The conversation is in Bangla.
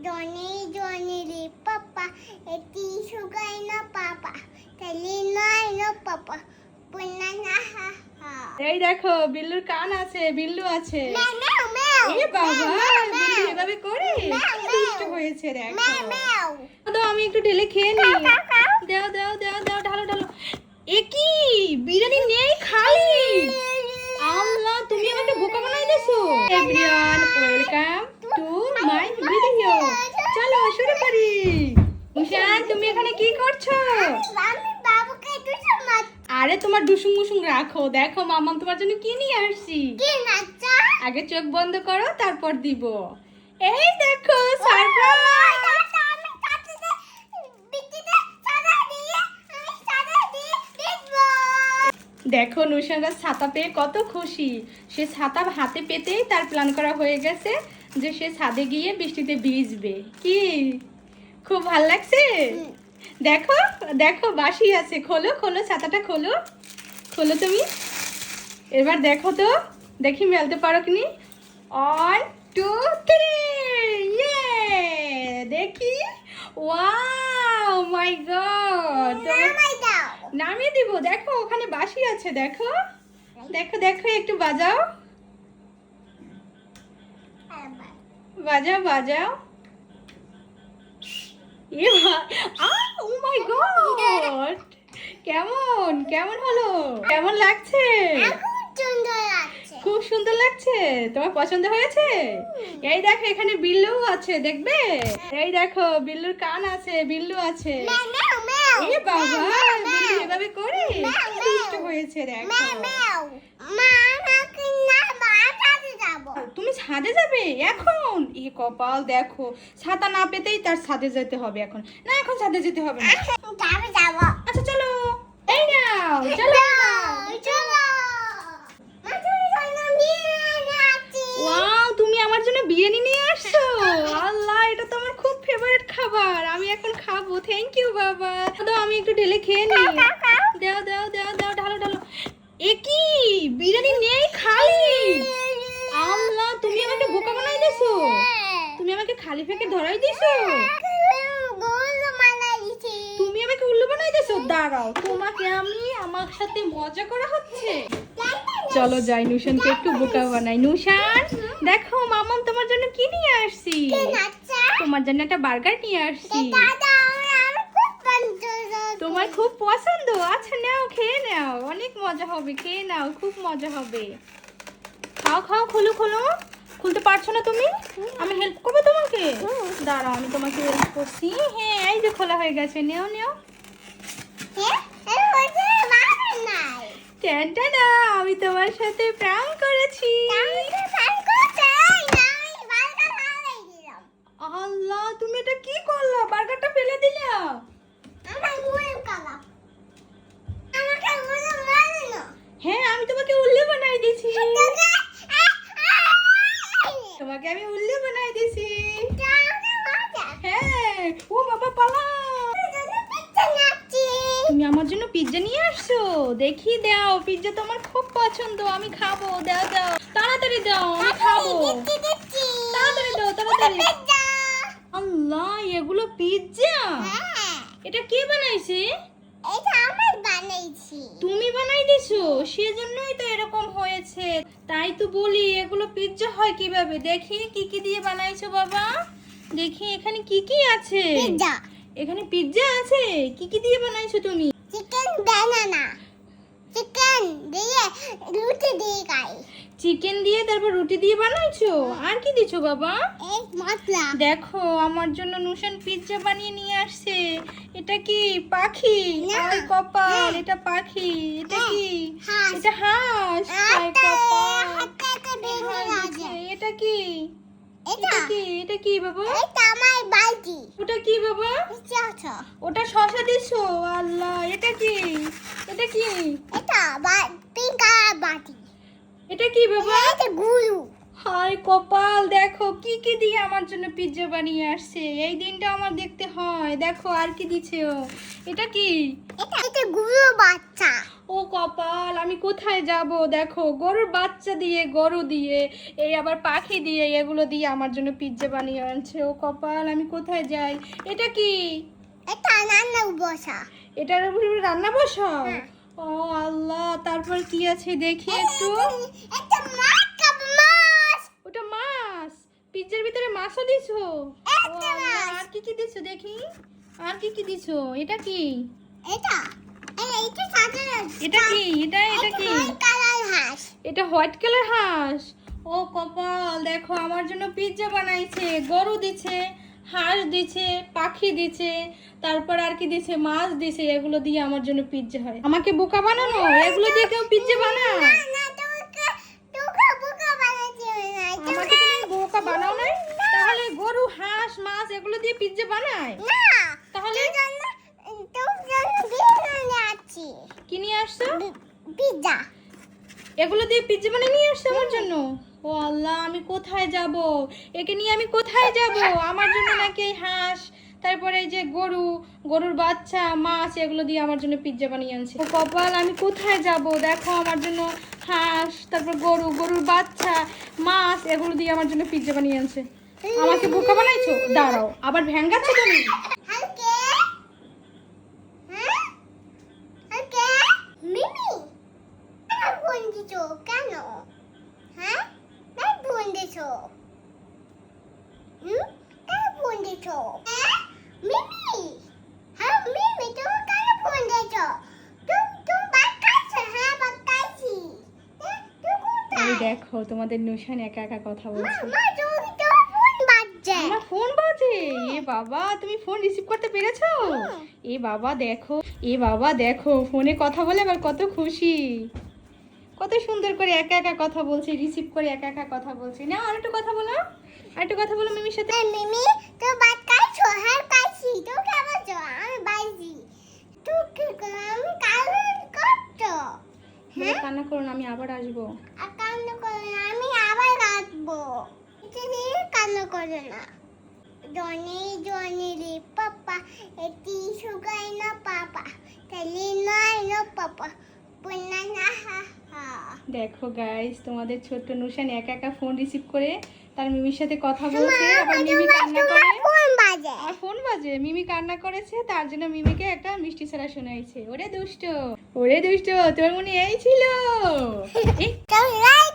Johnny, Johnny, Papa, a tea sugar no papa, Telina no papa, Punana ha ha. এই দেখো বিল্লুর কান আছে, বিল্লু আছে। Meow, meow, meow. এ বাবা, Meow, meow, বিল্লু meow. এভাবে করে Meow, কি meow. দুষ্ট হয়েছে দেখো। Meow, meow. দাও আমি একটু ঢেলে খেয়ে নিই। Cow, cow. দাও দাও দাও দাও, ঢালো ঢালো। এ কি বিরিয়ানি নেই, খালি। আল্লাহ, তুমি আমাকে বোকা বানাই দিছো। Everyone, welcome to my video. চলো শুরু করি। মুশান, তুমি এখানে কি করছো? আমি বাবুকে দুটো মাছ আরে তোমার ডুসুং মুসুং রাখো, দেখো মামাম তোমার জন্য কি নিয়ে আসছি। কি নাচা আগে চোখ বন্ধ করো, তারপর দিব। এই দেখো সারপ্রাইজ। আমি কাটতে বিটিতে সাদা দিয়ে আমি সাদা দিয়ে দিব দেখো নুশানরা ছাতা পেয়ে কত খুশি। সে ছাতা হাতে পেতেই তার প্ল্যান করা হয়ে গেছে যে সে ছাদে গিয়ে বৃষ্টিতে ভিজবে। কি খুব ভালো লাগছে? দেখো দেখো বাঁশি আছে, খোলো খোলো ছাতাটা খোলো, খোলো তুমি। এবার দেখো তো, দেখি মেলতে পারো কিনি। 1 2 3 ইয়ে, দেখি। ওয়াও মাই গড, নামাই দাও নামিয়ে দিব। দেখো ওখানে বাঁশি আছে, দেখো দেখো দেখো, একটু বাজাও বাজাও বাজাও। এ ও মাই গড, কেমন কেমন হলো, কেমন লাগছে? খুব সুন্দর লাগছে খুব সুন্দর লাগছে। তোমার পছন্দ হয়েছে? এই দেখো এখানে বিল্লু আছে, দেখবে? এই দেখো বিল্লুর কান আছে, বিল্লু আছে। ম্যাও ম্যাও ম্যাও এ বাবা, বিল্লু এভাবে করে কি দুষ্ট হয়েছে দেখো। ম্যাও ম্যাও মা আমাকে না বাসাতে যাব তুমি ছাদে যাবে এখন? এ কপাল, দেখো ছাতা না পেতেই তার ছাদে যেতে হবে এখন। না এখন ছাদে যেতে হবে না। যাবে যাব আচ্ছা চলো, এই নাও চলো। চলো মা তুমি জানো বিরিয়ানি আছে ওয়াও, তুমি আমার জন্য বিরিয়ানি নিয়ে আসছো। আল্লাহ, এটা তো আমার খুব ফেভারিট খাবার, আমি এখন খাবো। থ্যাংক ইউ বাবা। দাও আমি একটু ঢেলে খেয়ে নিই। দাও দাও দাও দাও, ঢালো ঢালো। এ কি বিরিয়ানি নেই, খালি। আল্লাহ, তুমি আমাকে বোকা বানাই দিছো। তুমি আমাকে খালি ফেকে ধরাই দিছো। গোল মানাইছি তুমি আমাকে উল্লু বানাই দিছো। দাঁড়াও, তোমাকে আমি আমার সাথে মজা করা হচ্ছে। চলো যাই, নুশানকে একটু বোকা বানাই। নুশান দেখো মামাম তোমার জন্য কি নিয়ে আসছি। নাচা তোমার জন্য একটা বার্গার নিয়ে আসছি। দাদা আমি খুব পছন্দ তোমার খুব পছন্দ? আচ্ছা নাও, খেয়ে নাও, অনেক মজা হবে, খেয়ে নাও, খুব মজা হবে। খাও খাও, খোলো খোলো। খুলতে পারছো না তুমি? আমি হেল্প করবো তোমাকে। দাঁড়াও আমি তোমাকে হেল্প করছি। হ্যাঁ এই যে খোলা হয়ে গেছে, নেও নেও। হ্যাঁ এর মধ্যে বাবা নাই ট্যান্টানা, আমি তোমার সাথে প্র্যাঙ্ক করেছি। আল্লাহ, তুমি এটা কি করলা? বার্গারটা ফেলে দিলা। হ্যাঁ আমি তোমাকে উল্লু বানাই দিছি। তোমাকে আমি উল্লু বানাই দিছি। হ্যাঁ, ও বাবা পালা। তুমি আমার জন্য পিৎজা নিয়ে আসছো? দেখি দাও, পিৎজা তো আমার খুব পছন্দ, আমি খাবো। দাও দাও, তাড়াতাড়ি দাও, আমি খাবো। তাড়াতাড়ি দাও, তাড়াতাড়ি। আল্লাহ, এগুলো পিৎজা? এটা কে বানাইছে? তুমি বানাই দিছো, সেজন্যই তো এরকম হয়েছে। তাই তো বলি এগুলো পিৎজা হয় কিভাবে। দেখি কি কি দিয়ে বানাইছো বাবা, দেখি এখানে কি কি আছে। এখানে পিৎজা আছে, কি কি দিয়ে বানাইছো তুমি? চিকেন বানানা চিকেন দিয়ে রুটি দিয়ে খাই চিকেন দিয়ে তারপর রুটি দিয়ে বানাইছো। আর কি দিছো বাবা? এই মশলা দেখো আমার জন্য নুশান পিৎজা বানিয়ে নিয়ে আসছে। এটা কি পাখি? না। আয় কপাল, হ্যাঁ। এটা পাখি। এটা হ্যাঁ, কি? হাঁস। এটা হাঁস। আয় কপাল। এটা কি? এটা কি? এটা কি বাবা? ওটা কি বাবা? ওটা শসা দিছো। আল্লাহ, এটা কি? এটা কি? এটা কি বাবা? হায় কপাল, দেখো কি কি দিয়ে আমার জন্য পিৎজা বানিয়ে আসছে। এই দিনটা আমার দেখতে হয়। দেখো আর কি দিছে ও। এটা কি? ও ও কপাল, আমি কোথায় যাব? দেখো গরুর বাচ্চা দিয়ে, গরু দিয়ে, এই আবার পাখি দিয়ে, এগুলো দিয়ে আমার জন্য পিৎজা বানিয়ে আনছে। ও কপাল, আমি কোথায় যাই? এটা কি? এটা রান্না বসা। এটার উপরে রান্না বসাও? হ্যাঁ। ও আল্লাহ, তারপর কি আছে দেখি একটু। এটা মাছ খাবো, মাছ। ওটা মাছ? পিৎজার ভিতরে মাছও দিছো? ও একটা আল্লাহ, মাছ। আর কি কি দিছো দেখি? আর কি কি দিছো? এটা কি? এটা এটা সাধারণ। এটা কি? এটা কি? কালার হাঁস। এটা হোয়াইট কালার হাঁস। ও কপাল, দেখো আমার জন্য পিৎজা বানাইছে। গরু দিছে, হাঁস দিছে, পাখি দিছে, তারপর আর কি দিছে? মাছ দিছে। এগুলো দিয়ে আমার জন্য পিৎজা হয়? আমাকে বোকা বানানো? এগুলো দিয়ে কেউ পিৎজা বানায়? না তোকে বোকা বানাচ্ছি না। আমাকে তুমি বোকা বানাও নাই? তাহলে গরু, হাঁস, মাছ এগুলো দিয়ে পিৎজা বানায়? না তাহলে তোর জন্য বিরিয়ানি আছি। কি নিয়ে আসছো? পিৎজা। এগুলো দিয়ে পিৎজা বানিয়ে নিয়ে আসছো আমার জন্য? ও আল্লাহ, আমি কোথায় যাব? একে নিয়ে আমি কোথায় যাব? আমার জন্য নাকি এই হাঁস, তারপরে এই যে গরু, গরুর বাচ্চা, মাছ এগুলো দিয়ে আমার জন্য পিৎজা বানিয়ে আনছে। ও কপাল, আমি কোথায় যাব? দেখো আমার জন্য হাঁস, তারপর গরু, গরুর বাচ্চা, মাছ এগুলো দিয়ে আমার জন্য পিৎজা বানিয়ে আনছে। আমাকে বোকা বানাইছো? দাঁড়াও, আবার ভ্যাঙ্গাচ্ছো তুমি? হালকে হ্যাঁ হালকে মিমি কেন ফোন দিছো? কেন হ্যাঁ কেন ফোন দিছো? কেন ফোন দিছো? হ্যাঁ মিমি, হ্যাঁ মিমি তুমি কেন ফোন দিছো? তুমি বাচ্চাছো? হ্যাঁ বাচ্চাছি। তুমি এই কোথায়? দেখো তোমাদের নুশান একা একা কথা বলছে। মা তুমি তো ফোন বাজছে। আমার ফোন বাজে? এ বাবা, তুমি ফোন রিসিভ করতে পেরেছো? এ বাবা দেখো, এ বাবা দেখো, ফোনে কথা বলে আবার কত খুশি, কত সুন্দর করে একা একা কথা বলছে, রিসিভ করে একা একা কথা বলছে। না, আর একটু কথা বলো, আর একটু কথা বলো মিমির সাথে। হ্যাঁ মিমি তো বাচ্চাছো? হ্যাঁ পাইছি। তো কেমন আছো? আমি পাইছি। তুই কি করো? আমি কারণ করছো বলে, কান্না করো না, আমি আবার আসবো। আর কান্না করো না, আমি আবার আসবো। এটা দিয়ে কান্না করো না। জনি জনি রে পাপা, এটি সুগাই না পাপা, তালি নয় না পাপা, পুনা না হা হা। দেখো গাইস, তোমাদের ছোট্ট নুশান একা একা ফোন রিসিভ করে তার মিমির সাথে কথা বলছে, আবার মিমি কান্না করে। ফোন বাজে। আর ফোন বাজে, মিমি কান্না করেছে, তার জন্য মিমিকে একটা মিষ্টি ছাড়া শোনাইছে। ওরে দুষ্ট, ওরে দুষ্ট, তোর মনে এই ছিল। তো লাইক